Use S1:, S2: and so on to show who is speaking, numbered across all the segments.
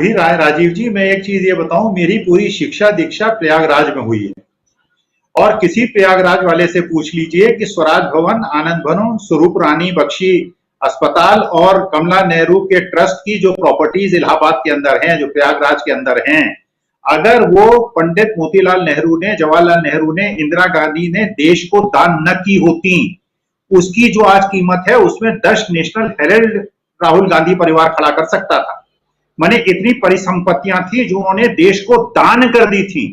S1: ही रहा है राजीव जी। मैं एक चीज ये बताऊं, मेरी पूरी शिक्षा दीक्षा प्रयागराज में हुई है। और किसी प्रयागराज वाले से पूछ लीजिए कि स्वराज भवन, आनंद भवन, स्वरूप रानी बख्शी अस्पताल और कमला नेहरू के ट्रस्ट की जो प्रॉपर्टीज इलाहाबाद के अंदर हैं, जो प्रयागराज के अंदर हैं, अगर वो पंडित मोतीलाल नेहरू ने, जवाहरलाल नेहरू ने, इंदिरा गांधी ने देश को दान न की होती, उसकी जो आज कीमत है उसमें 10 नेशनल हेराल्ड राहुल गांधी परिवार खड़ा कर सकता था। माने इतनी परिसंपत्तियां थी जो उन्होंने देश को दान कर दी थी।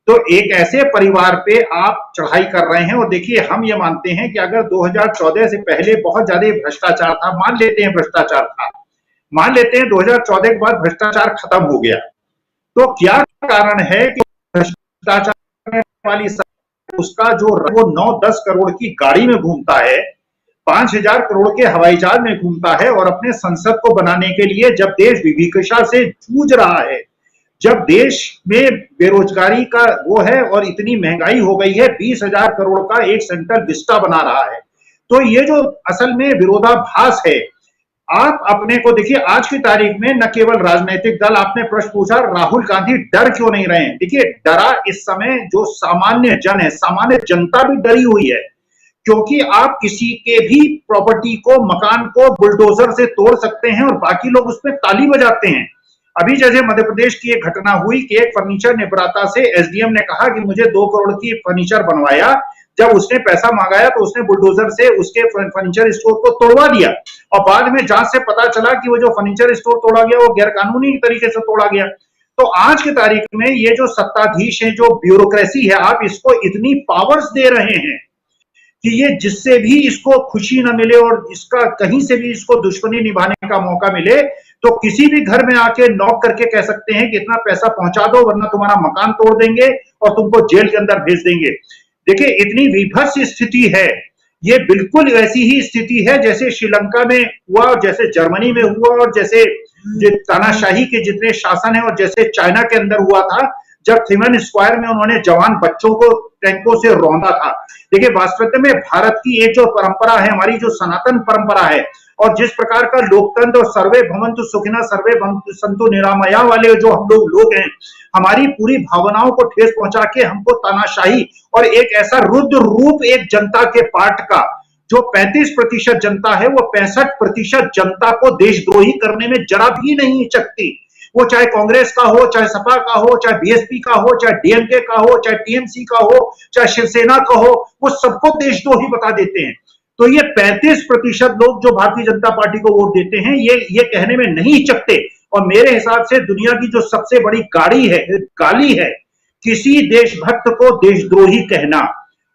S1: तो एक ऐसे परिवार पे आप चढ़ाई कर रहे हैं। और देखिए, हम ये मानते हैं कि अगर 2014 से पहले बहुत ज्यादा भ्रष्टाचार था, मान लेते हैं भ्रष्टाचार था, मान लेते हैं 2014 के बाद भ्रष्टाचार खत्म हो गया, तो क्या कारण है कि भ्रष्टाचार वाली उसका जो वो 9-10 करोड़ की गाड़ी में घूमता है, 5,000 करोड़ के हवाई जहाज में घूमता है, और अपने संसद को बनाने के लिए जब देश विभिषा से जूझ रहा है, जब देश में बेरोजगारी का वो है और इतनी महंगाई हो गई है, 20,000 करोड़ का एक सेंट्रल विस्टा बना रहा है, तो ये जो असल में विरोधाभास है। आप अपने को देखिए, आज की तारीख में न केवल राजनीतिक दल, आपने प्रश्न पूछा राहुल गांधी डर क्यों नहीं रहे हैं। देखिए, डरा इस समय जो सामान्य जन है, सामान्य जनता भी डरी हुई है, क्योंकि आप किसी के भी प्रॉपर्टी को, मकान को बुलडोजर से तोड़ सकते हैं और बाकी लोग उसमें ताली बजाते हैं। अभी जैसे मध्य प्रदेश की एक घटना हुई कि एक फर्नीचर निर्माता से एसडीएम ने कहा कि मुझे 2 करोड़ की फर्नीचर बनवाया। जब उसने पैसा मांगाया तो उसने बुलडोजर से उसके फर्नीचर स्टोर को तोड़वा दिया, और बाद में जांच से पता चला कि वो जो फर्नीचर स्टोर तोड़ा गया वो गैरकानूनी तरीके से तोड़ा गया। तो आज की तारीख में ये जो सत्ताधीश है, जो ब्यूरोक्रेसी है, आप इसको इतनी पावर्स दे रहे हैं कि ये जिससे भी इसको खुशी न मिले और इसका कहीं से भी इसको दुश्मनी निभाने का मौका मिले, तो किसी भी घर में आके नॉक करके कह सकते हैं कि इतना पैसा पहुंचा दो वरना तुम्हारा मकान तोड़ देंगे और तुमको जेल के अंदर भेज देंगे। देखिए, इतनी विभत्स स्थिति है। ये बिल्कुल वैसी ही स्थिति है जैसे श्रीलंका में हुआ, जैसे जर्मनी में हुआ, और जैसे तानाशाही के जितने शासन है, और जैसे चाइना के अंदर हुआ था जब थिमन स्क्वायर में उन्होंने जवान बच्चों को टैंकों से रौंदा था। देखिए, वास्तव में भारत की एक जो परंपरा है, हमारी जो सनातन परंपरा है, और जिस प्रकार का लोकतंत्र और सर्वे भवन्तु सुखिनः सर्वे सन्तु निरामया वाले जो हम लोग हैं, हमारी पूरी भावनाओं को ठेस पहुंचा के हमको तानाशाही और एक ऐसा रुद्र रूप एक जनता के पार्ट का, जो 35% जनता है, वो 65% जनता को देशद्रोही करने में जरा भी नहीं हिचकती। वो चाहे कांग्रेस का हो, चाहे सपा का हो, चाहे बीएसपी का हो, चाहे डीएमके का हो, चाहे टीएमसी का हो, चाहे शिवसेना का हो, वो सबको देशद्रोही बता देते हैं। तो ये 35% लोग जो भारतीय जनता पार्टी को वोट देते हैं, ये कहने में नहीं हिचकते। और मेरे हिसाब से दुनिया की जो सबसे बड़ी गाली है किसी देशभक्त को देशद्रोही कहना।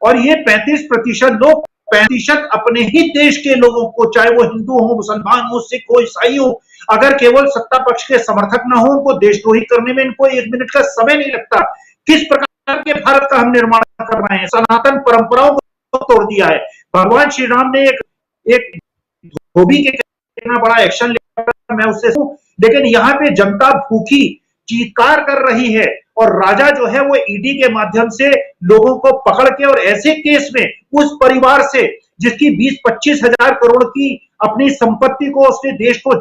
S1: और ये 35% लोग 35% अपने ही देश के लोगों को, चाहे वो हिंदू हो, मुसलमान हो, सिख हो, ईसाई हो, अगर केवल सत्ता पक्ष के समर्थक ना हो, उनको देशद्रोही करने में इनको 1 मिनट का समय नहीं लगता। किस प्रकार के भारत का हम निर्माण कर रहे हैं? सनातन परंपराओं को तोड़ दिया है। भगवान श्री राम ने एक धोबी के कितना बड़ा एक्शन लिया, मैं उससे, लेकिन यहाँ पे जनता भूखी चीत्कार कर रही है, और राजा जो है वो ईडी के माध्यम से लोगों को पकड़ के, और ऐसे केस में उस परिवार से जिसकी 20-25 हजार करोड़ की अपनी संपत्ति को उसने देश को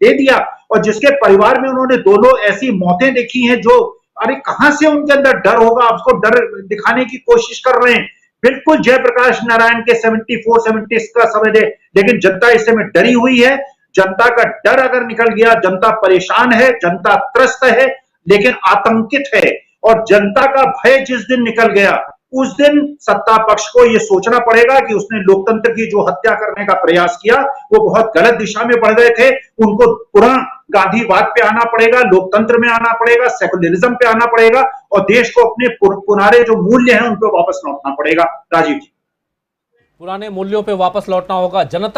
S1: दे दिया, और जिसके परिवार में उन्होंने 2 ऐसी मौतें देखी हैं, जो अरे कहां से उनके अंदर डर होगा? आपको डर दिखाने की कोशिश कर रहे हैं। बिल्कुल जयप्रकाश नारायण के 74-76 का समय दे, लेकिन जनता इस समय डरी हुई है। जनता का डर अगर निकल गया, जनता परेशान है, जनता त्रस्त है, लेकिन आतंकित है। और जनता का भय जिस दिन निकल गया, उस दिन सत्ता पक्ष को यह सोचना पड़ेगा कि उसने लोकतंत्र की जो हत्या करने का प्रयास किया वो बहुत गलत दिशा में बढ़ गए थे। उनको पुनः गांधीवाद पे आना पड़ेगा, लोकतंत्र में आना पड़ेगा, सेकुलरिज्म पे आना पड़ेगा, और देश को अपने पुराने जो मूल्य हैं उन पर वापस लौटना पड़ेगा। राजीव जी,
S2: पुराने मूल्यों पे वापस लौटना होगा। जनता